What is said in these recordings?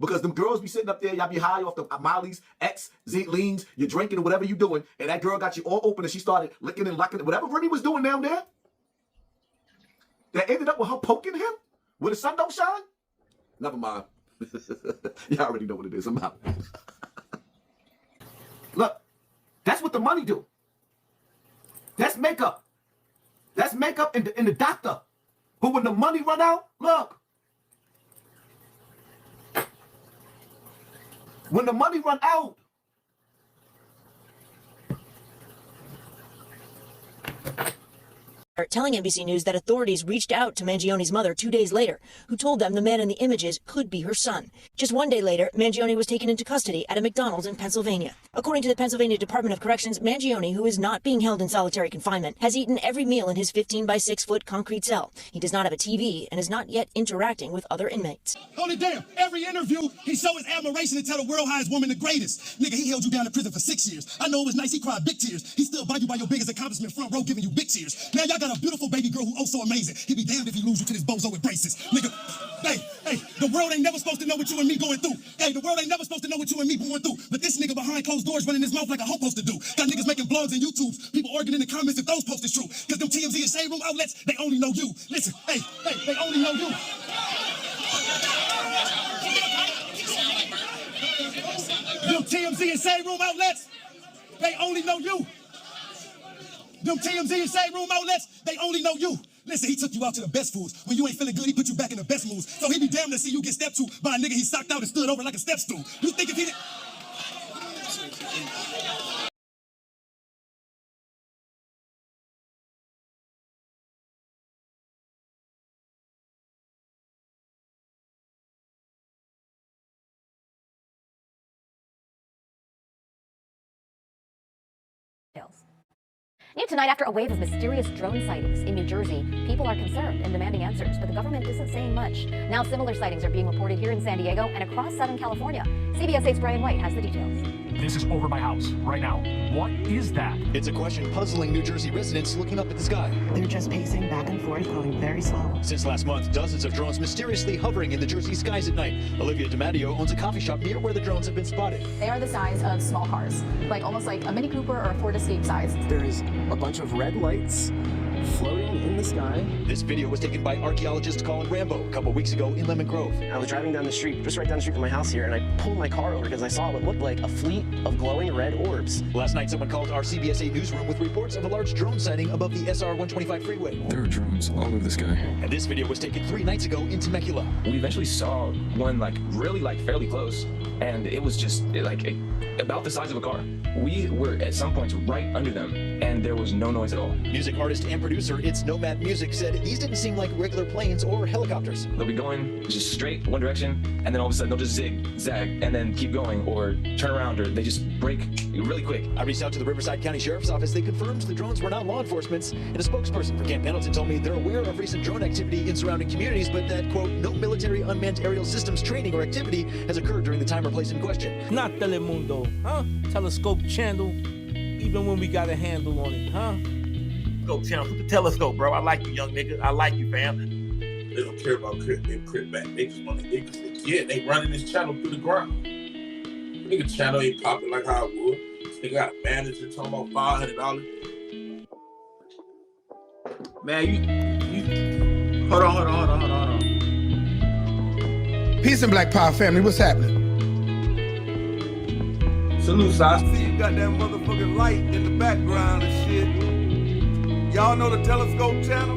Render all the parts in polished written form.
Because them girls be sitting up there, y'all be high off the Molly's, X, leans, you're drinking or whatever you're doing, and that girl got you all open and she started licking and locking, whatever Remy was doing down there, that ended up with her poking him where the sun don't shine? Never mind. Y'all already know what it is. I'm out. Look, that's what the money do. That's makeup. That's makeup in the doctor. But when the money run out, look. When the money run out, telling NBC News that authorities reached out to Mangione's mother 2 days later, who told them the man in the images could be her son. Just 1 day later, Mangione was taken into custody at a McDonald's in Pennsylvania. According to the Pennsylvania Department of Corrections, Mangione, who is not being held in solitary confinement, has eaten every meal in his 15 by 6 foot concrete cell. He does not have a TV and is not yet interacting with other inmates. Hold it down. Every interview, he show his admiration and tell the world how his woman the greatest. Nigga, he held you down in prison for 6 years. I know it was nice. He cried big tears. He still by you by your biggest accomplishment, front row, giving you big tears. Now y'all got a beautiful baby girl who oh so amazing. He be damned if he lose you to this bozo with braces. Nigga, hey, the world ain't never supposed to know what you and me going through. Hey, the world ain't never supposed to know what you and me going through. But this nigga behind closed doors running his mouth like a hoe supposed to do. Got niggas making blogs and YouTubes. People arguing in the comments if those posts is true. Cause them TMZ and shade room outlets, they only know you. Listen, hey, they only know you. Them TMZ and shade room outlets, they only know you. Them TMZ and shade room outlets, they only know you. Listen, he took you out to the best foods. When you ain't feeling good, he put you back in the best moods. So he be damned to see you get stepped to by a nigga he socked out and stood over like a step stool. You think if he did... New tonight, after a wave of mysterious drone sightings in New Jersey, people are concerned and demanding answers, but the government isn't saying much. Now similar sightings are being reported here in San Diego and across Southern California. CBS 8's Brian White has the details. This is over my house right now. What is that? It's a question puzzling New Jersey residents looking up at the sky. They're just pacing back and forth, going very slow. Since last month, dozens of drones mysteriously hovering in the Jersey skies at night. Olivia DiMatteo owns a coffee shop near where the drones have been spotted. They are the size of small cars, like almost like a Mini Cooper or a Ford Escape size. There's a bunch of red lights floating in the sky. This video was taken by archaeologist Colin Rambo a couple weeks ago in Lemon Grove. I was driving down the street, just right down the street from my house here, and I pulled my car over because I saw what looked like a fleet of glowing red orbs. Last night, someone called our CBS 8 newsroom with reports of a large drone sighting above the SR 125 freeway. There are drones all over the sky. And this video was taken 3 nights ago in Temecula. We eventually saw one really fairly close, and it was just about the size of a car. We were at some points right under them, and there was no noise at all. Music artist and producer It's Nomad Music said these didn't seem like regular planes or helicopters. They'll be going just straight one direction, and then all of a sudden they'll just zigzag and then keep going or turn around, or they just break really quick. I reached out to the Riverside County Sheriff's Office. They confirmed the drones were not law enforcement's, and a spokesperson for Camp Pendleton told me they're aware of recent drone activity in surrounding communities, but that, quote, no military unmanned aerial systems training or activity has occurred during the time or place in question. Not Telemundo, huh? Telescope channel, even when we got a handle on it, huh? Go channel, put the telescope, bro. I like you, young nigga. I like you, fam. They don't care about crip back. They just want to they running this channel through the ground. Nigga channel ain't popping like how it would. They got a manager talking about $500. Man, you hold on. Peace and Black Power family, what's happening? Salute, so I see you got that motherfucking light in the background and shit. Y'all know the Telescope channel?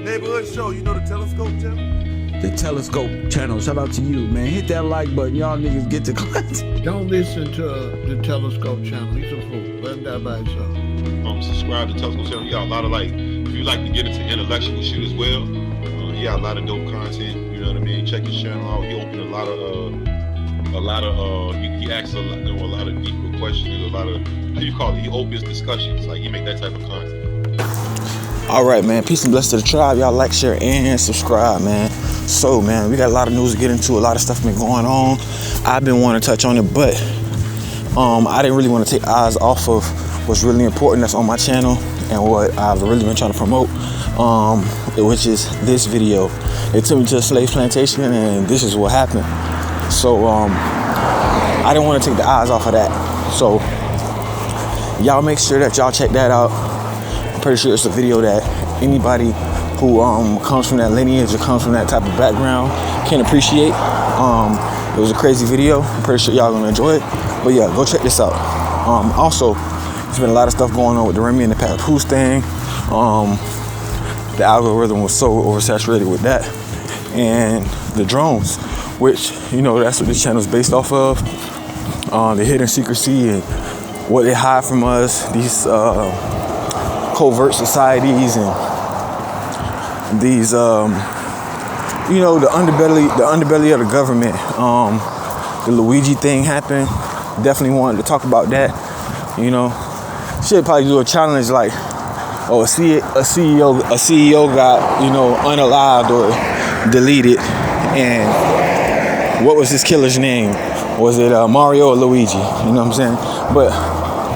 Neighborhood show, you know the Telescope channel? The Telescope channel, shout out to you, man. Hit that like button, y'all niggas get to class. Don't listen to the Telescope channel, he's a fool. Let him die by himself. Subscribe to Telescope channel. You got a lot of if you like to get into intellectual shit as well, he got a lot of dope content, you know what I mean? Check his channel out. He opened a lot of he asks a lot of deeper questions, a lot of, how you call it, he opens discussions, he make that type of content. All right, man, peace and bless to the tribe. Y'all like, share, and subscribe, man. So, man, we got a lot of news to get into. A lot of stuff been going on. I've been wanting to touch on it, but I didn't really want to take eyes off of what's really important that's on my channel and what I've really been trying to promote. which is this video. They took me to a slave plantation, and this is what happened. So I didn't want to take the eyes off of that. So y'all make sure that y'all check that out. I'm pretty sure it's a video that anybody who comes from that lineage or comes from that type of background can appreciate. It was a crazy video. I'm pretty sure y'all gonna enjoy it. But yeah, go check this out. Also, there's been a lot of stuff going on with the Remy and the Papoose thing. The algorithm was so oversaturated with that. And the drones, which, you know, that's what this channel is based off of. The hidden secrecy and what they hide from us, these covert societies and these, you know, the underbelly of the government. The Luigi thing happened. Definitely wanted to talk about that. You know, should probably do a challenge like, oh, a CEO got, you know, unalived or deleted, and what was this killer's name? Was it Mario or Luigi? You know what I'm saying? But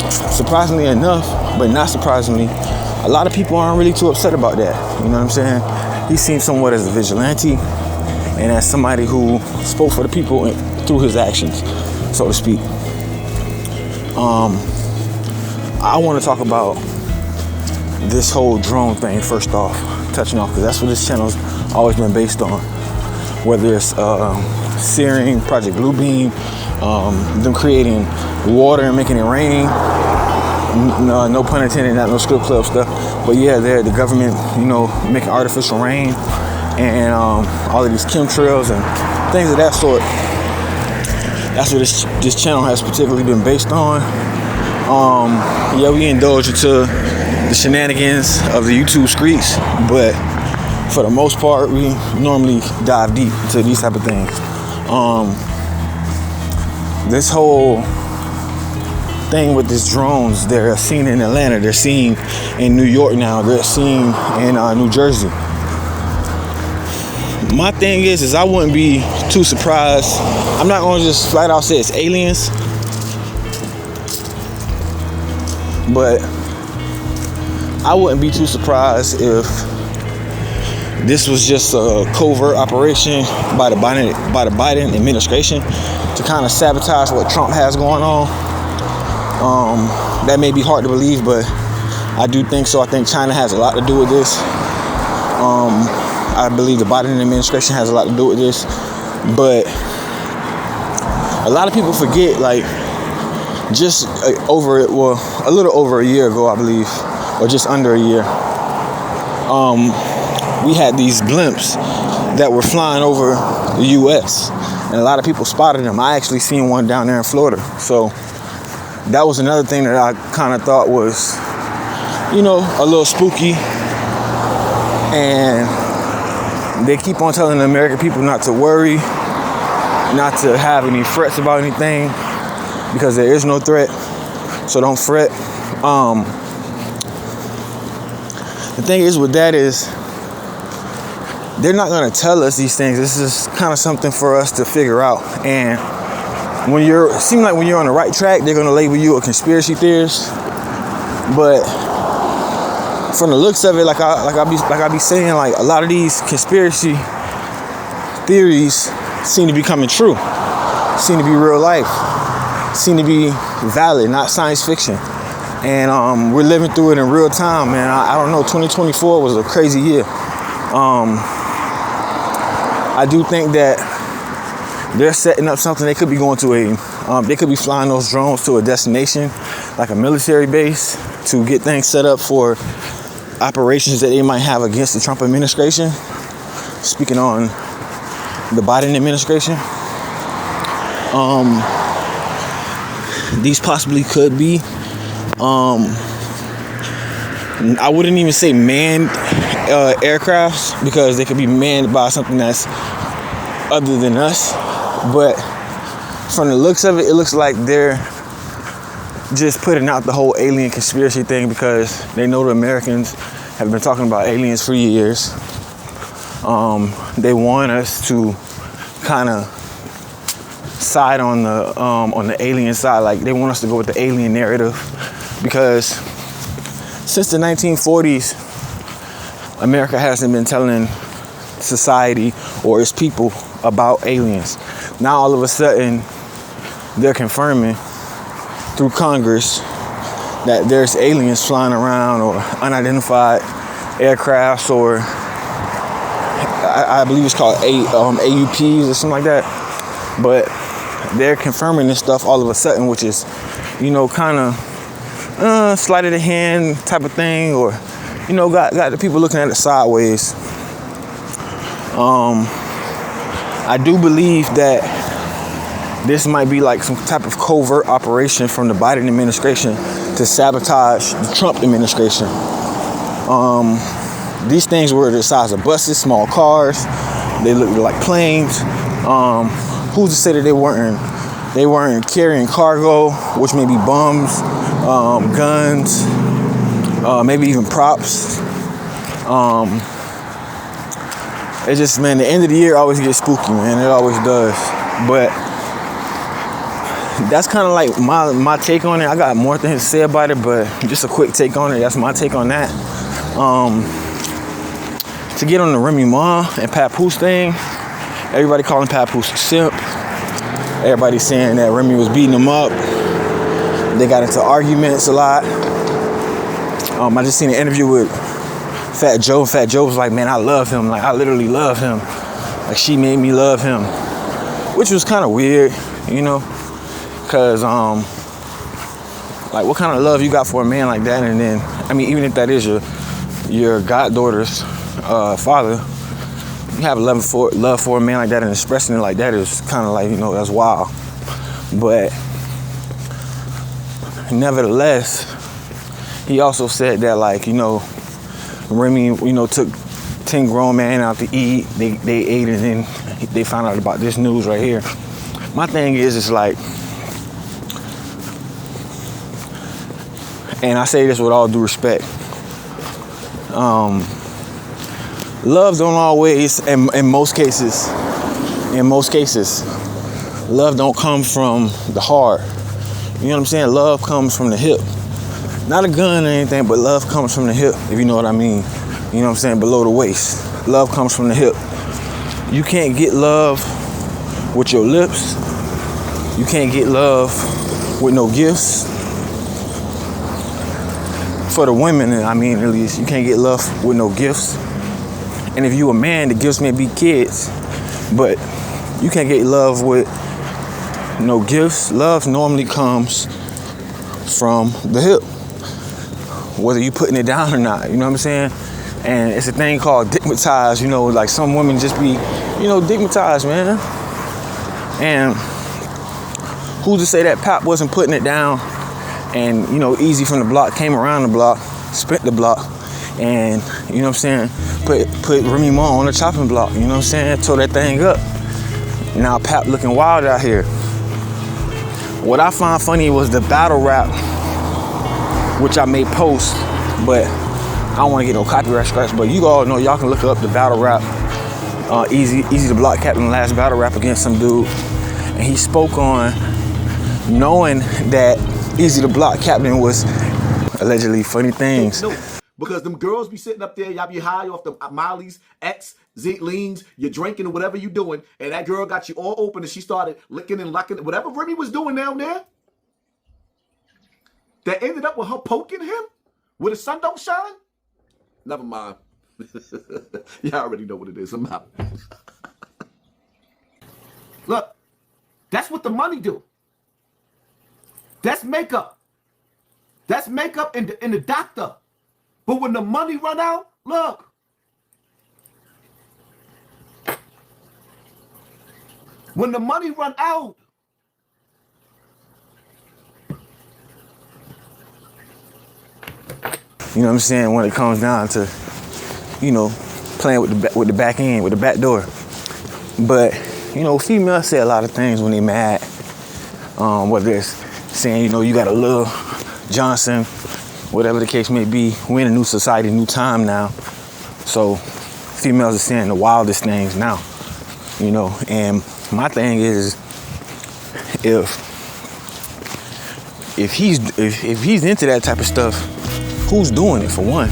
surprisingly enough, but not surprisingly, a lot of people aren't really too upset about that. You know what I'm saying? He seems somewhat as a vigilante and as somebody who spoke for the people through his actions, so to speak. I want to talk about this whole drone thing first off, touching off, because that's what this channel's always been based on. Whether it's Searing, Project Bluebeam, them creating water and making it rain. No pun intended, not no script club stuff. But yeah, they're the government, you know, making artificial rain and all of these chemtrails and things of that sort. That's what this channel has particularly been based on. Yeah, we indulge into the shenanigans of the YouTube streets, but for the most part, we normally dive deep into these type of things. This whole thing with these drones, they're seen in Atlanta, they're seen in New York now, they're seen in New Jersey. My thing is I wouldn't be too surprised. I'm not gonna just flat out say it's aliens, but I wouldn't be too surprised if this was just a covert operation by the Biden administration to kind of sabotage what Trump has going on. That may be hard to believe, but I do think so. I think China has a lot to do with this. I believe the Biden administration has a lot to do with this. But a lot of people forget, like, just a little over a year ago, I believe, or just under a year, we had these blimps that were flying over the U.S. and a lot of people spotted them. I actually seen one down there in Florida. So that was another thing that I kind of thought was, you know, a little spooky. And they keep on telling the American people not to worry, not to have any frets about anything, because there is no threat. So don't fret. The thing is with that is, they're not going to tell us these things. This is kind of something for us to figure out. And when you're on the right track, they're going to label you a conspiracy theorist. But from the looks of it, like I be saying, like, a lot of these conspiracy theories seem to be coming true, seem to be real life, seem to be valid, not science fiction. And we're living through it in real time, man. I don't know, 2024 was a crazy year. I do think that they're setting up something. They could be going to they could be flying those drones to a destination, like a military base, to get things set up for operations that they might have against the Trump administration. Speaking on the Biden administration, these possibly could be, I wouldn't even say manned aircrafts, because they could be manned by something that's other than us. But from the looks of it, it looks like they're just putting out the whole alien conspiracy thing, because they know the Americans have been talking about aliens for years. They want us to kind of side on the alien side. Like, they want us to go with the alien narrative, because since the 1940s, America hasn't been telling society or its people about aliens. Now all of a sudden they're confirming through Congress that there's aliens flying around, or unidentified aircrafts, or I believe it's called AUPs or something like that. But they're confirming this stuff all of a sudden, which is, you know, kind of sleight of the hand type of thing, or, you know, got the people looking at it sideways. I do believe that this might be like some type of covert operation from the Biden administration to sabotage the Trump administration. These things were the size of buses, small cars. They looked like planes. Who's to say that they weren't carrying cargo, which may be bombs, guns, maybe even props. It's just, man, the end of the year always gets spooky, man. It always does. But that's kind of like my take on it. I got more things to say about it, but just a quick take on it. That's my take on that. To get on the Remy Ma and Papoose thing, everybody calling Papoose a simp. Everybody saying that Remy was beating him up. They got into arguments a lot. I just seen an interview with Fat Joe. Fat Joe was like, man, I love him. Like, I literally love him. Like, she made me love him. Which was kind of weird, you know? Because, like, what kind of love you got for a man like that? And then, I mean, even if that is your goddaughter's father, you have love for a man like that, and expressing it like that is kind of like, you know, that's wild. But nevertheless, he also said that, like, you know, Remy, you know, took 10 grown men out to eat. They ate, and then they found out about this news right here. My thing is, it's like, and I say this with all due respect, love don't always, in most cases, love don't come from the heart. You know what I'm saying? Love comes from the hip. Not a gun or anything, but love comes from the hip, if you know what I mean. You know what I'm saying? Below the waist. Love comes from the hip. You can't get love with your lips. You can't get love with no gifts. For the women, I mean, at least, you can't get love with no gifts. And if you a man, the gifts may be kids, but you can't get love with no gifts. Love normally comes from the hip, whether you putting it down or not. You know what I'm saying? And it's a thing called digmatized. You know, like some women just be, you know, digmatized, man. And who's to say that Pop wasn't putting it down? And, you know, Easy from the Block came around the block, spent the block, and, you know what I'm saying, put Remy Ma on the chopping block, you know what I'm saying, tore that thing up. Now Pap looking wild out here. What I find funny was the battle rap, which I may post, but I don't want to get no copyright strikes, but you all know, y'all can look up the battle rap, Easy the Block Captain, the last battle rap against some dude, and he spoke on knowing that Easy the Block Captain was allegedly funny things. No, because them girls be sitting up there, y'all be high off the Molly's, X, leans, you're drinking or whatever you doing, and that girl got you all open and she started licking and locking, whatever Remy was doing down there, that ended up with her poking him where the sun don't shine? Never mind. Y'all already know what it is. I'm out. Look, that's what the money do. That's makeup. That's makeup in the doctor. But when the money run out, look. When the money run out, you know what I'm saying, when it comes down to, you know, playing with the back end, with the back door. But, you know, females say a lot of things when they mad. Whether it's saying, you know, you got a little Johnson, whatever the case may be. We're in a new society, new time now. So females are saying the wildest things now, you know. And my thing is, if he's into that type of stuff, who's doing it, for one?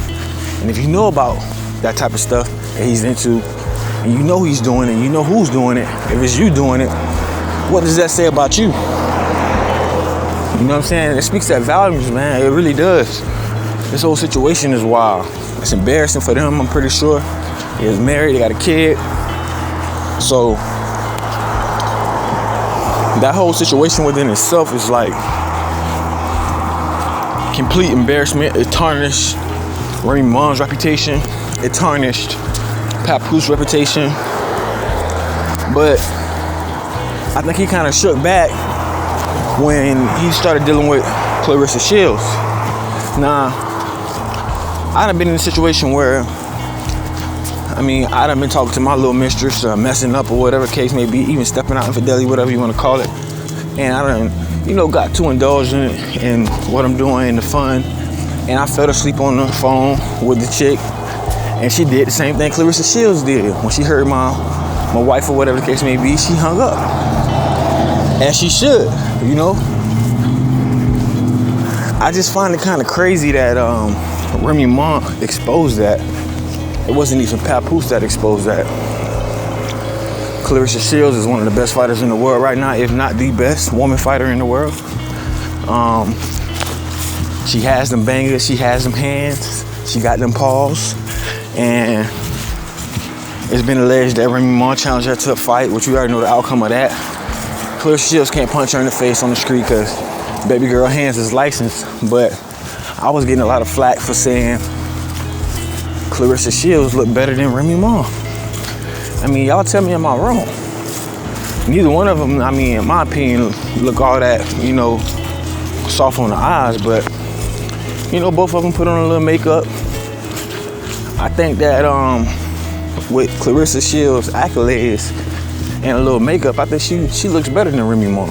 And if you know about that type of stuff that he's into, and you know he's doing it, and you know who's doing it, if it's you doing it, what does that say about you? You know what I'm saying? It speaks that volumes, man. It really does. This whole situation is wild. It's embarrassing for them, I'm pretty sure. He is married, they got a kid. So that whole situation within itself is like complete embarrassment. It tarnished Remy Ma's reputation. It tarnished Papoose's reputation. But I think he kind of shook back when he started dealing with Clarissa Shields. Now, I done been in a situation where, I mean, I done been talking to my little mistress, messing up or whatever case may be, even stepping out infidelity, whatever you want to call it. And I done, you know, got too indulgent in what I'm doing, the fun. And I fell asleep on the phone with the chick. And she did the same thing Clarissa Shields did. When she heard my wife or whatever the case may be, she hung up. As she should, you know. I just find it kind of crazy that Remy Ma exposed that. It wasn't even Papoose that exposed that. Clarissa Shields is one of the best fighters in the world right now, if not the best woman fighter in the world. She has them bangers, she has them hands, she got them paws, and it's been alleged that Remy Ma challenged her to a fight, which we already know the outcome of that. Clarissa Shields can't punch her in the face on the street because baby girl hands is licensed, but I was getting a lot of flack for saying Clarissa Shields look better than Remy Ma. I mean, y'all tell me, am I wrong? Neither one of them, I mean, in my opinion, look all that, you know, soft on the eyes, but, you know, both of them put on a little makeup. I think that with Clarissa Shields' accolades and a little makeup, I think she looks better than Remy Ma.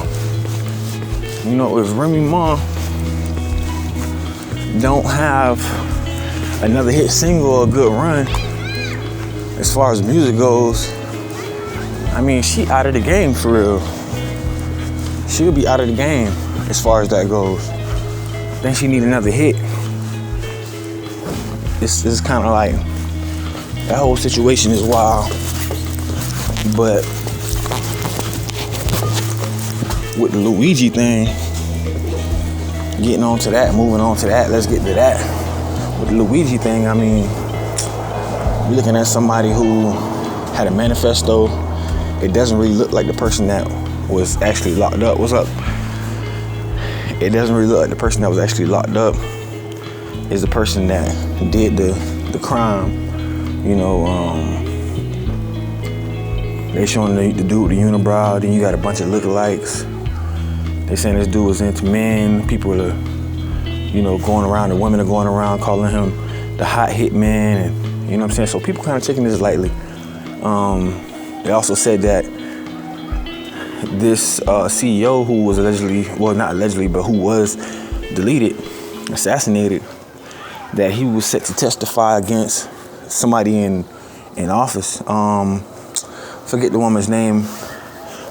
You know, if Remy Ma don't have another hit single or a good run, as far as music goes, I mean, she out of the game for real. She'll be out of the game as far as that goes. I think she need another hit. It's kind of like, that whole situation is wild. But with the Luigi thing, getting on to that, moving on to that, let's get to that. With the Luigi thing, I mean, you're looking at somebody who had a manifesto. It doesn't really look like the person that was actually locked up. What's up? It doesn't really look like the person that was actually locked up is the person that did the crime. You know, they showing the dude with the unibrow, then you got a bunch of lookalikes. They saying this dude was into men. People are, you know, going around, the women are going around calling him the hot hit man, and you know what I'm saying? So people kind of taking this lightly. They also said that this CEO who was allegedly, well, not allegedly, but who was deleted, assassinated, that he was set to testify against somebody in office. Forget the woman's name.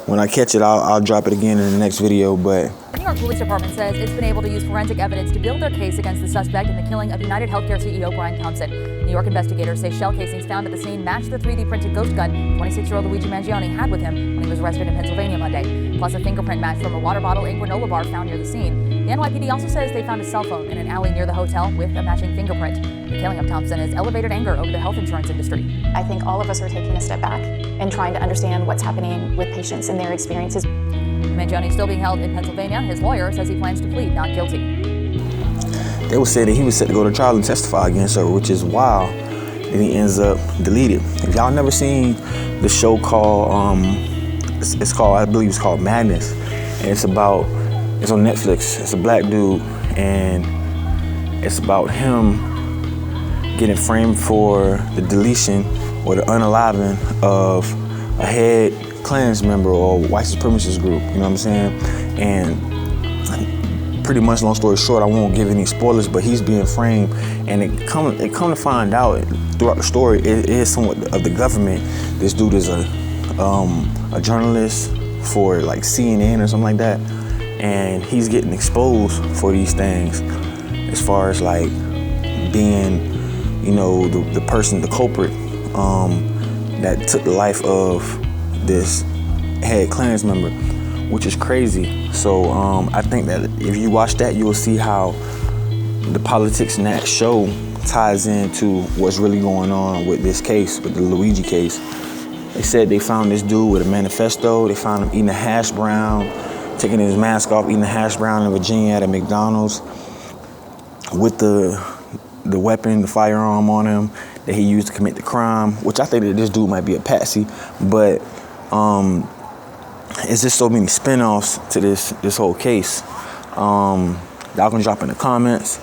When I catch it, I'll drop it again in the next video, but The New York Police Department says it's been able to use forensic evidence to build their case against the suspect in the killing of United Healthcare CEO Brian Thompson. New York investigators say shell casings found at the scene matched the 3D printed ghost gun 26-year-old Luigi Mangione had with him when he was arrested in Pennsylvania Monday, plus a fingerprint match from a water bottle and granola bar found near the scene. The NYPD also says they found a cell phone in an alley near the hotel with a matching fingerprint. The killing of Thompson has elevated anger over the health insurance industry. I think all of us are taking a step back and trying to understand what's happening with patients and their experiences. Mangione is still being held in Pennsylvania. His lawyer says he plans to plead not guilty. They were saying that he was set to go to trial and testify against her, which is wild. And he ends up deleted. If y'all never seen the show called, it's called, I believe it's called Madness. And it's on Netflix. It's a black dude, and it's about him getting framed for the deletion or the unaliving of a head Klans member or white supremacist group, you know what I'm saying? And pretty much, long story short, I won't give any spoilers, but he's being framed, and it come to find out throughout the story, it is somewhat of the government. This dude is a journalist for like CNN or something like that, and he's getting exposed for these things as far as like being, you know, the person, the culprit that took the life of this head Klans member, which is crazy. So I think that if you watch that, you will see how the politics in that show ties into what's really going on with this case, with the Luigi case. They said they found this dude with a manifesto. They found him eating a hash brown, taking his mask off, eating a hash brown in Virginia at a McDonald's with the weapon, the firearm on him that he used to commit the crime, which I think that this dude might be a patsy, but it's just so many spin-offs to this whole case. Y'all can drop in the comments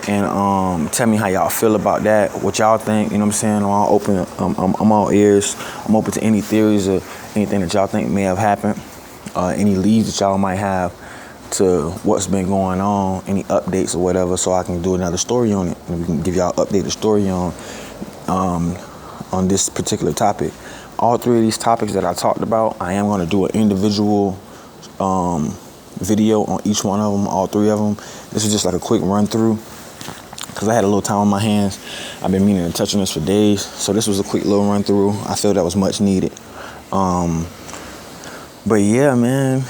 and tell me how y'all feel about that, what y'all think, you know what I'm saying? I'm all open, I'm all ears. I'm open to any theories or anything that y'all think may have happened, any leads that y'all might have to what's been going on, any updates or whatever, so I can do another story on it, and we can give y'all an updated story on this particular topic. All three of these topics that I talked about, I am going to do an individual video on each one of them, all three of them. This is just like a quick run through because I had a little time on my hands. I've been meaning to touch on this for days, so this was a quick little run through. I feel that was much needed. But yeah, man,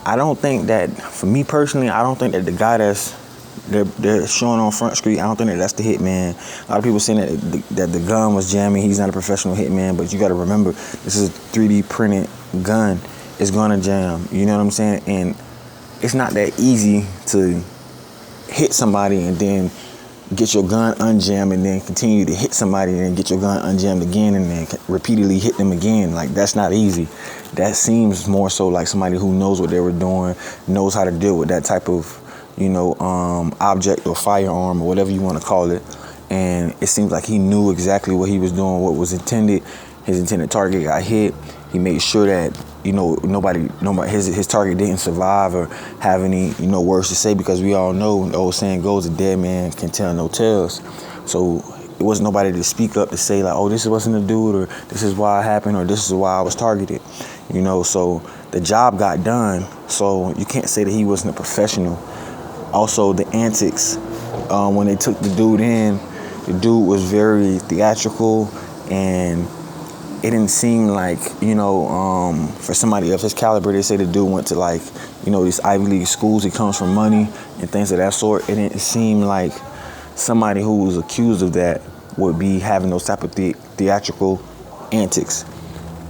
I don't think that, for me personally, I don't think that the guy they're showing on Front Street, I don't think that that's the hitman. A lot of people saying that the gun was jamming. He's not a professional hitman, but you got to remember, this is a 3D printed gun. It's gonna jam. You know what I'm saying? And it's not that easy to hit somebody and then get your gun unjammed and then continue to hit somebody and then get your gun unjammed again and then repeatedly hit them again. Like, that's not easy. That seems more so like somebody who knows what they were doing, knows how to deal with that type of, you know, object or firearm or whatever you want to call it. And it seems like he knew exactly what he was doing, what was intended. His intended target got hit. He made sure that, you know, nobody his target didn't survive or have any, you know, words to say, because we all know the old saying goes, a dead man can tell no tales. So it wasn't nobody to speak up to say like, oh, this wasn't a dude, or this is why it happened, or this is why I was targeted. You know, so the job got done. So you can't say that he wasn't a professional. Also, the antics, when they took the dude in, the dude was very theatrical, and it didn't seem like, you know, for somebody of his caliber, they say the dude went to, like, you know, these Ivy League schools, he comes from money and things of that sort. It didn't seem like somebody who was accused of that would be having those type of theatrical antics,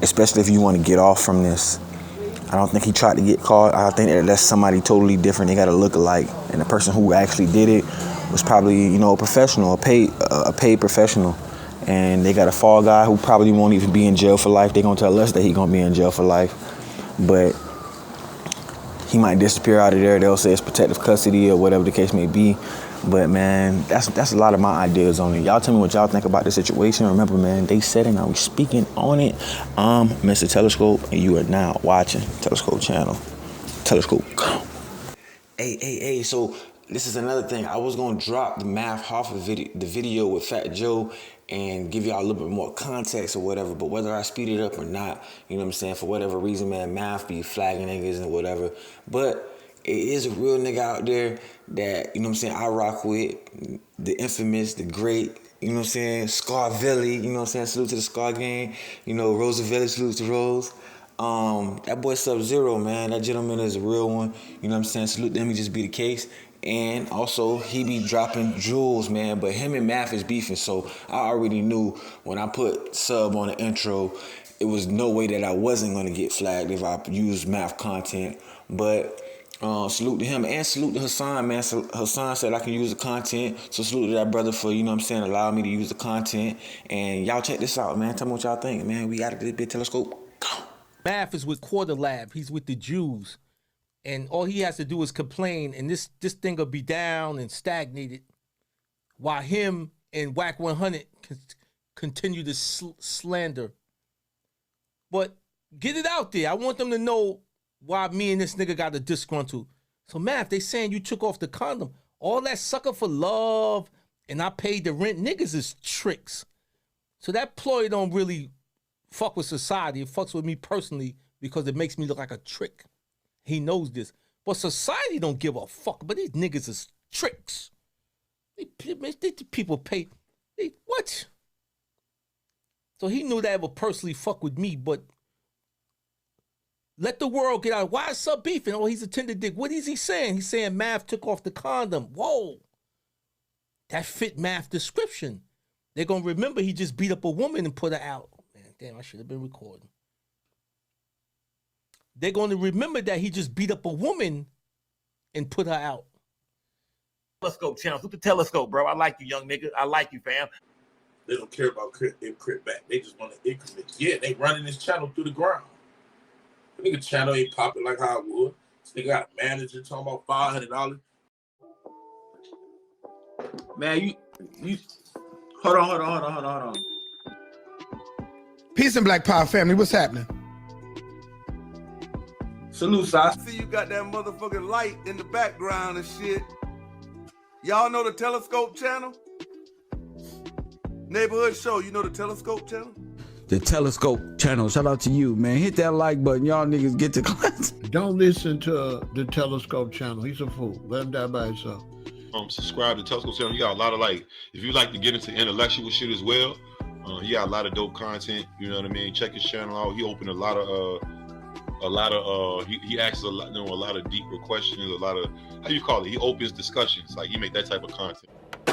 especially if you want to get off from this. I don't think he tried to get caught. I think that's somebody totally different. They got to look alike. And the person who actually did it was probably, you know, a professional, a paid professional. And they got a fall guy who probably won't even be in jail for life. They're going to tell us that he's going to be in jail for life. But he might disappear out of there. They'll say it's protective custody or whatever the case may be. But, man, that's a lot of my ideas on it. Y'all tell me what y'all think about the situation. Remember, man, they said it, now we speaking on it. I'm Mr. Telescope, and you are now watching Telescope Channel. Telescope, go. Hey, so this is another thing. I was going to drop the math half of the video with Fat Joe and give y'all a little bit more context or whatever, but whether I speed it up or not, you know what I'm saying, for whatever reason, man, math be flagging niggas and whatever. But it is a real nigga out there that, you know what I'm saying, I rock with, the infamous, the great, you know what I'm saying, Scarvelli, you know what I'm saying, salute to the Scar gang, you know, Roosevelt, salute to Rose. That boy Sub-Zero, man, that gentleman is a real one, you know what I'm saying, salute to him, he just be the case. And also, he be dropping jewels, man, but him and Math is beefing, so I already knew when I put Sub on the intro, it was no way that I wasn't going to get flagged if I used Math content. But salute to him, and salute to Hassan, man. So Hassan said I can use the content, so salute to that brother for, you know what I'm saying, allowing me to use the content. And y'all check this out, man. Tell me what y'all think, man. We got this big Telescope. Go. Math is with Quarter Lab. He's with the Jews. And all he has to do is complain, and this thing will be down and stagnated, while him and Whack 100 continue to slander. But get it out there. I want them to know why me and this nigga got a disgruntled. So, Math, they saying you took off the condom. All that sucker for love and I paid the rent, niggas is tricks. So that ploy don't really fuck with society. It fucks with me personally because it makes me look like a trick. He knows this. But society don't give a fuck. But these niggas is tricks. These people pay. What? So he knew that would personally fuck with me, but let the world get out. Why is Sub beefing? Oh, he's a tender dick. What is he saying? He's saying Math took off the condom. Whoa. That fit Math's description. They're going to remember he just beat up a woman and put her out. Man, damn, I should have been recording. They're going to remember that he just beat up a woman and put her out. Telescope channel. Who's the telescope, bro? I like you, young nigga. I like you, fam. They don't care about Crip back. They just want to increment. Yeah, they running this channel through the ground. The nigga channel ain't popping like how it would. This nigga got a manager talking about $500. Man, you hold on. Peace and Black Power family. What's happening? Salute, Sauce. See, you got that motherfucking light in the background and shit. Y'all know the Telescope channel? Neighborhood Show, you know the Telescope channel? The Telescope channel. Shout out to you, man. Hit that like button. Y'all niggas get to class. Don't listen to the Telescope channel. He's a fool. Let him die by himself. Subscribe to Telescope channel. You got a lot of if you like to get into intellectual shit as well, he got a lot of dope content. You know what I mean? Check his channel out. He opened he asks a lot of deeper questions, a lot of, how you call it? He opens discussions. Like he make that type of content.